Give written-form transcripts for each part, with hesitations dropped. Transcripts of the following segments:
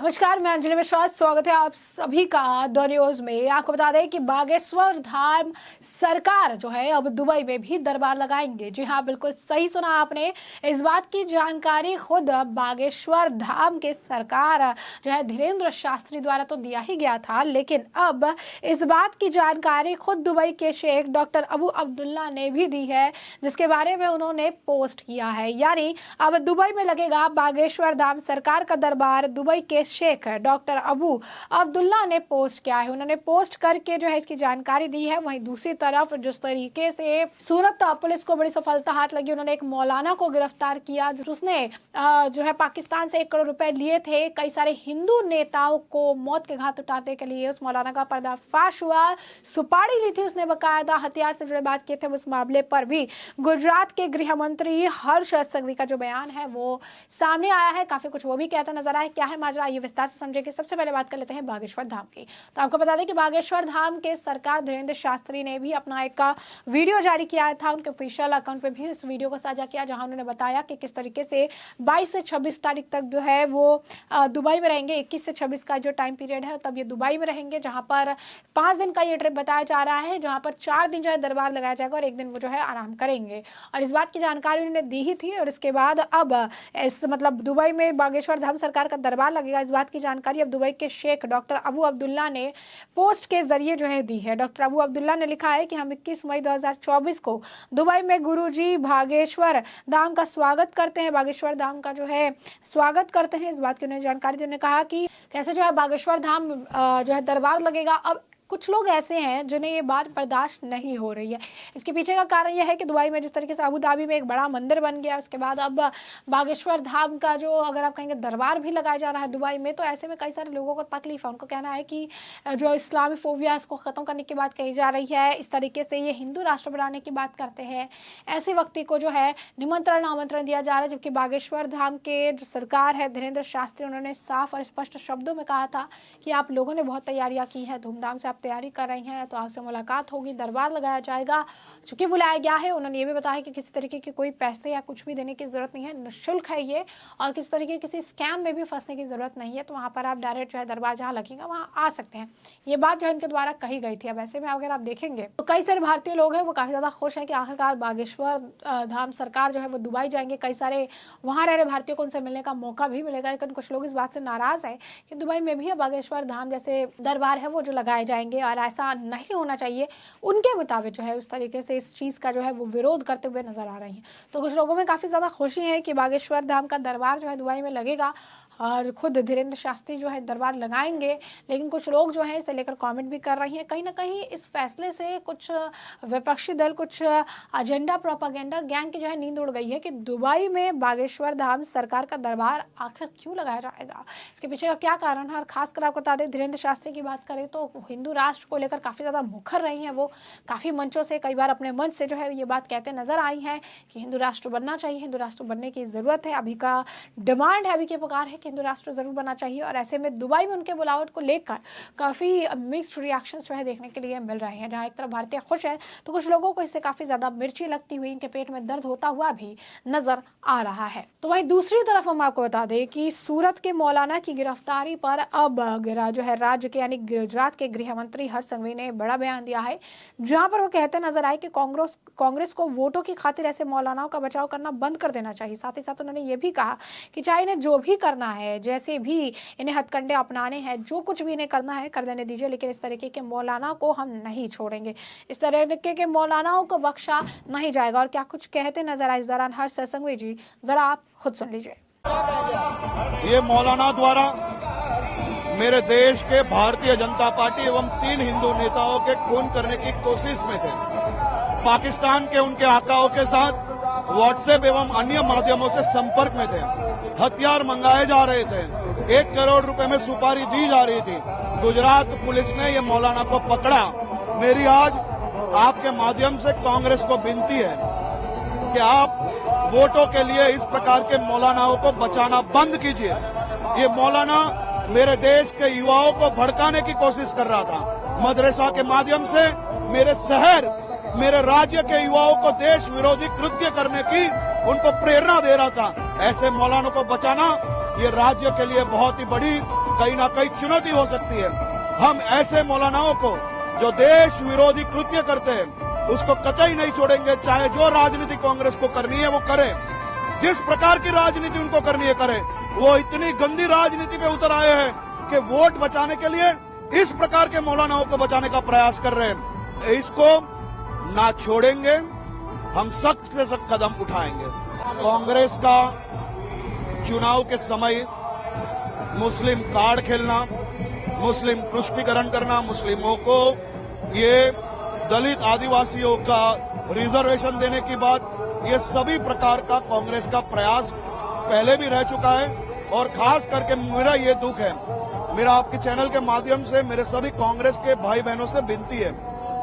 नमस्कार, मैं अंजलि मिश्रा। स्वागत है आप सभी का द न्यूज में। आपको बता दें कि बागेश्वर धाम सरकार जो है अब दुबई में भी दरबार लगाएंगे। जी हाँ, बिल्कुल सही सुना आपने। इस बात की जानकारी खुद बागेश्वर धाम के सरकार जो है धीरेन्द्र शास्त्री द्वारा तो दिया ही गया था, लेकिन अब इस बात की जानकारी खुद दुबई के शेख डॉक्टर अबू अब्दुल्ला ने भी दी है, जिसके बारे में उन्होंने पोस्ट किया है। यानी अब दुबई में लगेगा बागेश्वर धाम सरकार का दरबार। दुबई के शेख डॉक्टर अबू अब्दुल्ला ने पोस्ट किया है। उन्होंने पोस्ट करके जो है इसकी जानकारी दी है। वहीं दूसरी तरफ जिस तरीके से सूरत पुलिस को बड़ी सफलता हाथ लगी, उन्होंने एक मौलाना को गिरफ्तार किया जिसने जो है पाकिस्तान से 1 करोड़ रुपए लिए थे। कई सारे हिंदू नेताओं को मौत के घाट उतारने के लिए उस मौलाना का पर्दाफाश हुआ। सुपारी ली थी उसने, बकायदा हथियार से जुड़े बात किए थे। उस मामले पर भी गुजरात के गृह मंत्री हर्ष संघवी का जो बयान है वो सामने आया है। काफी कुछ वो भी कहता नजर आया। क्या है माजरा, ये विस्तार से समझेंगे। सबसे पहले बात कर लेते हैं बागेश्वर धाम की। तो आपको बता दें कि बागेश्वर धाम के सरकार धीरेन्द्र शास्त्री ने भी अपना एक वीडियो जारी किया था। उनके ऑफिशियल अकाउंट पे भी इस वीडियो को साझा किया, जहां उन्होंने बताया कि किस तरीके से 22 से 26 तारीख तक जो है वो दुबई में रहेंगे। 21 से 26 का जो टाइम पीरियड है तब ये दुबई में रहेंगे, जहां पर 5 दिन का ये ट्रिप बताया जा रहा है, जहां पर 4 दिन जो है दरबार लगाया जाएगा और 1 दिन वो जो है आराम करेंगे। और इस बात की जानकारी उन्होंने दी ही थी। और इसके बाद अब इस मतलब दुबई में बागेश्वर धाम सरकार का दरबार लगेगा, इस बात की जानकारी अब दुबई के शेख डॉक्टर अबू अब्दुल्ला ने पोस्ट के जरिए जो है दी है। डॉक्टर अबू अब्दुल्ला ने लिखा है कि हम 21 मई 2024 को दुबई में गुरुजी बागेश्वर धाम का स्वागत करते हैं। बागेश्वर धाम का जो है स्वागत करते हैं, इस बात की उन्हें जानकारी दी। उन्होंने कहा कि कैसे जो है बागेश्वर धाम जो है दरबार लगेगा। अब कुछ लोग ऐसे हैं जिन्हें ये बात बर्दाश्त नहीं हो रही है। इसके पीछे का कारण यह है कि दुबई में जिस तरीके से अबू धाबी में एक बड़ा मंदिर बन गया, उसके बाद अब बागेश्वर धाम का जो अगर आप कहेंगे दरबार भी लगाया जा रहा है दुबई में, तो ऐसे में कई सारे लोगों को तकलीफ है। उनको कहना है कि जो इस्लामी फोबिया इसको खत्म करने की बात कही जा रही है। इस तरीके से ये हिंदू राष्ट्र बनाने की बात करते हैं। ऐसे व्यक्ति को जो है निमंत्रण आमंत्रण दिया जा रहा है, जबकि बागेश्वर धाम के जो सरकार है धीरेन्द्र शास्त्री, उन्होंने साफ और स्पष्ट शब्दों में कहा था कि आप लोगों ने बहुत तैयारियां की है, धूमधाम से तैयारी कर रही हैं, तो आपसे मुलाकात होगी, दरबार लगाया जाएगा। चूंकि बुलाया गया है, उन्होंने ये भी बताया कि किसी तरीके की कोई पैसे या कुछ भी देने की जरूरत नहीं है, निःशुल्क है ये, और किसी तरीके किसी स्कैम में भी फंसने की जरूरत नहीं है। तो वहां पर आप डायरेक्ट जो है दरबार जहाँ लगेगा वहां आ सकते हैं। ये बात जो है इनके द्वारा कही गई थी। अब ऐसे में अगर आप देखेंगे तो कई सारे भारतीय लोग हैं वो काफी ज्यादा खुश हैं कि आखिरकार बागेश्वर धाम सरकार जो है वो दुबई जाएंगे। कई सारे वहां रह रहे भारतीयों को उनसे मिलने का मौका भी मिलेगा। लेकिन कुछ लोग इस बात से नाराज है कि दुबई में भी बागेश्वर धाम जैसे दरबार है वो जो लगाए जाएंगे, और ऐसा नहीं होना चाहिए। उनके मुताबिक जो है उस तरीके से इस चीज का जो है वो विरोध करते हुए नजर आ रही है। तो कुछ लोगों में काफी ज्यादा खुशी है कि बागेश्वर धाम का दरबार जो है दुबई में लगेगा और खुद धीरेन्द्र शास्त्री जो है दरबार लगाएंगे। लेकिन कुछ लोग जो है इसे लेकर कमेंट भी कर रही हैं। कहीं ना कहीं इस फैसले से कुछ विपक्षी दल, कुछ एजेंडा प्रोपागेंडा गैंग की जो है नींद उड़ गई है कि दुबई में बागेश्वर धाम सरकार का दरबार आखिर क्यों लगाया जाएगा, इसके पीछे का क्या कारण है। और खासकर आपको बता दें, धीरेन्द्र शास्त्री की बात करें तो हिंदू राष्ट्र को लेकर काफी ज्यादा मुखर रही है। वो काफी मंचों से कई बार अपने मंच से जो है ये बात कहते नजर आई है कि हिंदू राष्ट्र बनना चाहिए, हिंदू राष्ट्र बनने की जरूरत है। अभी का डिमांड है, अभी की पुकार है कि हिंदू राष्ट्र जरूर बनना चाहिए। और ऐसे में दुबई में उनके बुलावट को लेकर काफी मिक्स्ड रिएक्शंस जो है देखने के लिए मिल रहे हैं। जहां एक तरफ भारतीय खुश है तो कुछ लोगों को इससे काफी ज्यादा मिर्ची लगती हुई, इनके पेट में दर्द होता हुआ भी नजर आ रहा है। तो वहीं दूसरी तरफ हम आपको बता दें कि सूरत के मौलाना की गिरफ्तारी पर अब जो है राज्य के यानी गुजरात के गृह मंत्री हर्ष संघवी ने बड़ा बयान दिया है, जहां पर वो कहते नजर आए कि कांग्रेस को वोटों की खातिर ऐसे मौलानाओं का बचाव करना बंद कर देना चाहिए। साथ ही साथ उन्होंने ये भी कहा कि चाहे इन्हें जो भी करना है, जैसे भी इन्हें हथकंडे अपनाने हैं, जो कुछ भी इन्हें करना है कर देने दीजिए, लेकिन इस तरीके के मौलाना को हम नहीं छोड़ेंगे, इस तरीके के मौलानाओं को बख्शा नहीं जाएगा। और क्या कुछ कहते नजर आए इस दौरान हर्ष संघवी जी, जरा आप खुद सुन लीजिए। ये मौलाना द्वारा मेरे देश के भारतीय जनता पार्टी एवं 3 हिंदू नेताओं के खून करने की कोशिश में थे। पाकिस्तान के उनके आकाओं के साथ व्हाट्सएप एवं अन्य माध्यमों से संपर्क में थे। हथियार मंगाए जा रहे थे, 1 करोड़ रुपए में सुपारी दी जा रही थी। गुजरात पुलिस ने ये मौलाना को पकड़ा। मेरी आज आपके माध्यम से कांग्रेस को विनती है कि आप वोटों के लिए इस प्रकार के मौलानाओं को बचाना बंद कीजिए। ये मौलाना मेरे देश के युवाओं को भड़काने की कोशिश कर रहा था। मदरसा के माध्यम से मेरे शहर, मेरे राज्य के युवाओं को देश विरोधी कृत्य करने की उनको प्रेरणा दे रहा था। ऐसे मौलानों को बचाना ये राज्य के लिए बहुत ही बड़ी कहीं ना कहीं चुनौती हो सकती है। हम ऐसे मौलानाओं को जो देश विरोधी कृत्य करते हैं उसको कतई नहीं छोड़ेंगे, चाहे जो राजनीति कांग्रेस को करनी है वो करे, जिस प्रकार की राजनीति उनको करनी है करे। वो इतनी गंदी राजनीति पे उतर आए हैं कि वोट बचाने के लिए इस प्रकार के मौलानाओं को बचाने का प्रयास कर रहे हैं। इसको ना छोड़ेंगे, हम सख्त से सख्त कदम उठाएंगे। कांग्रेस का चुनाव के समय मुस्लिम कार्ड खेलना, मुस्लिम तुष्टीकरण करना, मुस्लिमों को ये दलित आदिवासियों का रिजर्वेशन देने की बात, ये सभी प्रकार का कांग्रेस का प्रयास पहले भी रह चुका है। और खास करके मेरा ये दुख है, मेरा आपके चैनल के माध्यम से मेरे सभी कांग्रेस के भाई बहनों से विनती है,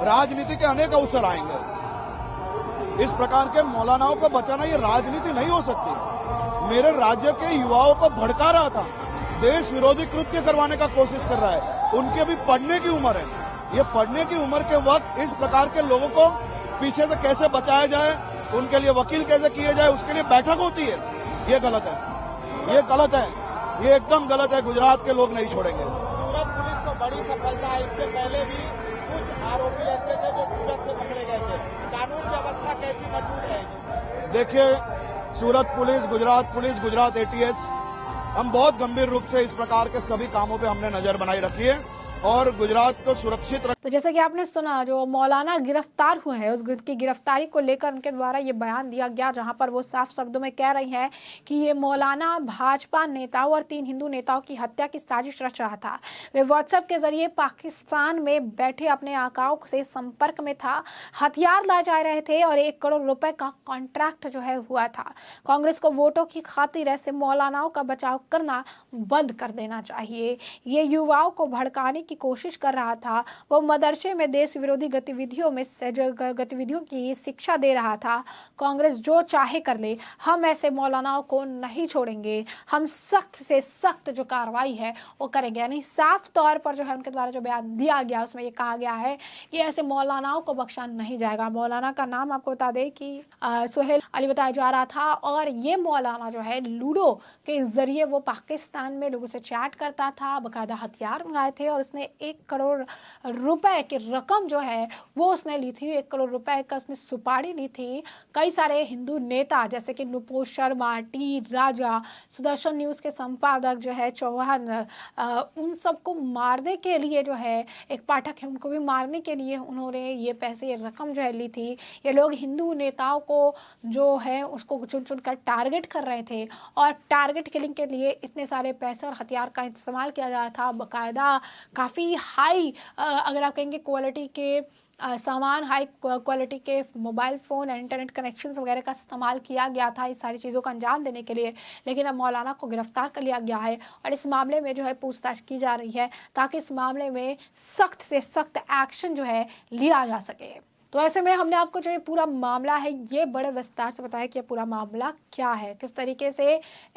राजनीति के अनेक अवसर आएंगे, इस प्रकार के मौलानाओं को बचाना ये राजनीति नहीं हो सकती। मेरे राज्य के युवाओं को भड़का रहा था, देश विरोधी कृत्य करवाने का कोशिश कर रहा है। उनकी अभी पढ़ने की उम्र है, ये पढ़ने की उम्र के वक्त इस प्रकार के लोगों को पीछे से कैसे बचाया जाए, उनके लिए वकील कैसे किए जाए, उसके लिए बैठक होती है। ये गलत है, ये गलत है, ये एकदम गलत है। गुजरात के लोग नहीं छोड़ेंगे। सूरत पुलिस को बड़ी सफलता है। इससे पहले भी कुछ आरोपी ऐसे थे जो सूरत से पकड़े गए थे। कानून व्यवस्था कैसी मजबूत रहेगी? देखिए, सूरत पुलिस, गुजरात एटीएस, हम बहुत गंभीर रूप से इस प्रकार के सभी कामों पे हमने नजर बनाई रखी है और गुजरात को सुरक्षित तो जैसे कि आपने सुना, जो मौलाना गिरफ्तार हुए हैं उसकी गिरफ्तारी को लेकर उनके द्वारा ये बयान दिया गया, जहां पर वो साफ शब्दों में कह रही हैं कि ये मौलाना भाजपा नेताओं और 3 हिंदू नेताओं की हत्या की साजिश रच रहा था। वे व्हाट्सएप के जरिए पाकिस्तान में बैठे अपने आकाओं से संपर्क में था, हथियार लाए जा रहे थे और 1 करोड़ रुपए का कॉन्ट्रैक्ट जो है हुआ था। कांग्रेस को वोटों की खातिर ऐसे मौलानाओं का बचाव करना बंद कर देना चाहिए। ये युवाओं को भड़काने की कोशिश कर रहा था, वो मदरसे में देश विरोधी गतिविधियों की शिक्षा दे रहा था। कांग्रेस जो चाहे कर ले, हम ऐसे मौलानाओं को नहीं छोड़ेंगे। हम सख्त से सख्त जो कार्रवाई है वो करेंगे। यानी साफ तौर पर जो है उनके द्वारा जो बयान दिया गया उसमें ये कहा गया है कि ऐसे मौलानाओं को बख्शा नहीं जाएगा। मौलाना का नाम आपको बता दें कि सुहेल अली बताया जा रहा था और ये मौलाना जो है लूडो के जरिए वो पाकिस्तान में लोगों से चैट करता था, बाकायदा हथियार मंगाए थे और उसने 1 करोड़ रुपए की रकम जो है वो उसने ली थी। 1 करोड़ रुपए का उसने सुपारी ली थी। कई सारे हिंदू नेता जैसे कि नुपुर शर्मा, टी राजा, सुदर्शन न्यूज के संपादक जो है चौहान, उन सबको मारने के लिए जो है एक पाठक है उनको भी मारने के लिए उन्होंने ये पैसे, ये रकम जो है ली थी। ये लोग हिंदू नेताओं को जो है उसको चुन चुन कर टारगेट कर रहे थे और टारगेट किलिंग के लिए इतने सारे पैसे और हथियार का इस्तेमाल किया जा रहा था। बाकायदा काफ़ी हाई, अगर आप कहेंगे क्वालिटी के सामान, हाई क्वालिटी के मोबाइल फ़ोन, इंटरनेट कनेक्शंस वगैरह का इस्तेमाल किया गया था इस सारी चीज़ों को अंजाम देने के लिए। लेकिन अब मौलाना को गिरफ्तार कर लिया गया है और इस मामले में जो है पूछताछ की जा रही है ताकि इस मामले में सख्त से सख्त एक्शन जो है लिया जा सके। तो ऐसे में हमने आपको जो ये पूरा मामला है ये बड़े विस्तार से बताया कि ये पूरा मामला क्या है, किस तरीके से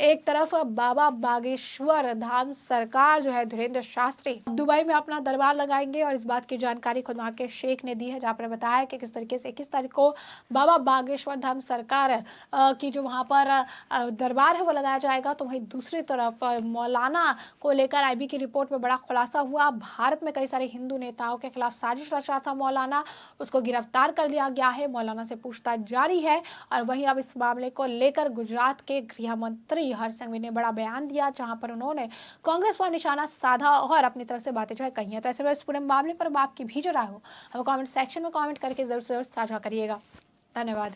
एक तरफ बाबा बागेश्वर धाम सरकार जो है धीरेन्द्र शास्त्री दुबई में अपना दरबार लगाएंगे और इस बात की जानकारी खुद वहाँ के शेख ने दी है, जहाँ पर बताया कि किस तरीके से 21 तारीख को बाबा बागेश्वर धाम सरकार की जो वहाँ पर दरबार है वो लगाया जाएगा। तो वहीं दूसरी तरफ मौलाना को लेकर IB की रिपोर्ट में बड़ा खुलासा हुआ। भारत में कई सारे हिंदू नेताओं के खिलाफ साजिश रच रहा था मौलाना, उसको गिरफ्तार कर लिया गया है। मौलाना से पूछताछ जारी है और वहीं अब इस मामले को लेकर गुजरात के गृह मंत्री हर्ष संघवी ने बड़ा बयान दिया, जहां पर उन्होंने कांग्रेस पर निशाना साधा और अपनी तरफ से बातें जो है कही है। तो ऐसे में इस पूरे मामले पर आपकी भी जो राय हो हमें कमेंट सेक्शन में कमेंट करके जरूर साझा करिएगा। धन्यवाद।